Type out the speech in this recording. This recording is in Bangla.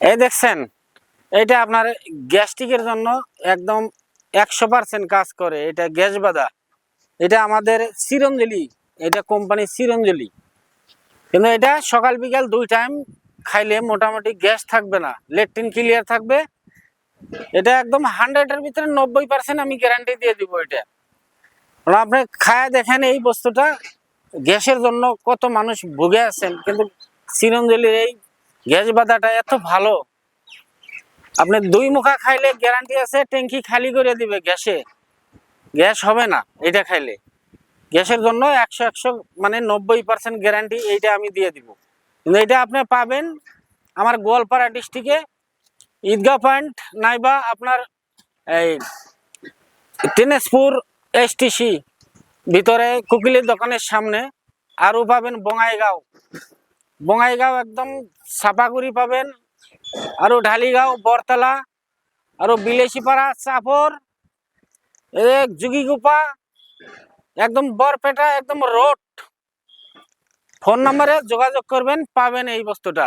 এই দেখছেন, এটা আপনার গ্যাস্ট্রিকের জন্য একদম 100% কাজ করে। এটা গ্যাস বাধা, এটা আমাদের চিরঞ্জলি, এটা কোম্পানি চিরঞ্জলি। কিন্তু এটা সকাল বিকাল 2 টাইম খাইলে মোটামুটি গ্যাস থাকবে না, লেট্রিন ক্লিয়ার থাকবে। এটা একদম 100-এর ভিতরে 90% আমি গ্যারান্টি দিয়ে দিব। এটা আপনি খায়া দেখেন, এই বস্তুটা গ্যাসের জন্য কত মানুষ ভুগে আছেন, কিন্তু চিরঞ্জলির এই গ্যাস বাধাটা এত ভালো। আপনি 2 মুখা খাইলে গ্যারান্টি আছে ট্যাঙ্কি খালি করে দিবে, গ্যাস হবে না। এটা খাইলে গ্যাসের জন্য 100 মানে 90% গ্যারান্টি এইটা আমি দিয়ে দিব। কিন্তু এটা আপনি পাবেন আমার গোয়ালপাড়া ডিস্ট্রিক্টে ঈদগাহ পয়েন্ট, নাইবা আপনার এই দিনাজপুর এসটিসি ভিতরে কুকিলের দোকানের সামনে। আরও পাবেন বঙ্গাইগাঁও একদম সাপাগুড়ি পাবেন, আরও ঢালিগাঁও, বরতলা, আরও বিলেশিপাড়া, চাপর, যুগিগুপা, একদম বরপেটা, একদম রোড। ফোন নম্বরে যোগাযোগ করবেন, পাবেন এই বস্তুটা।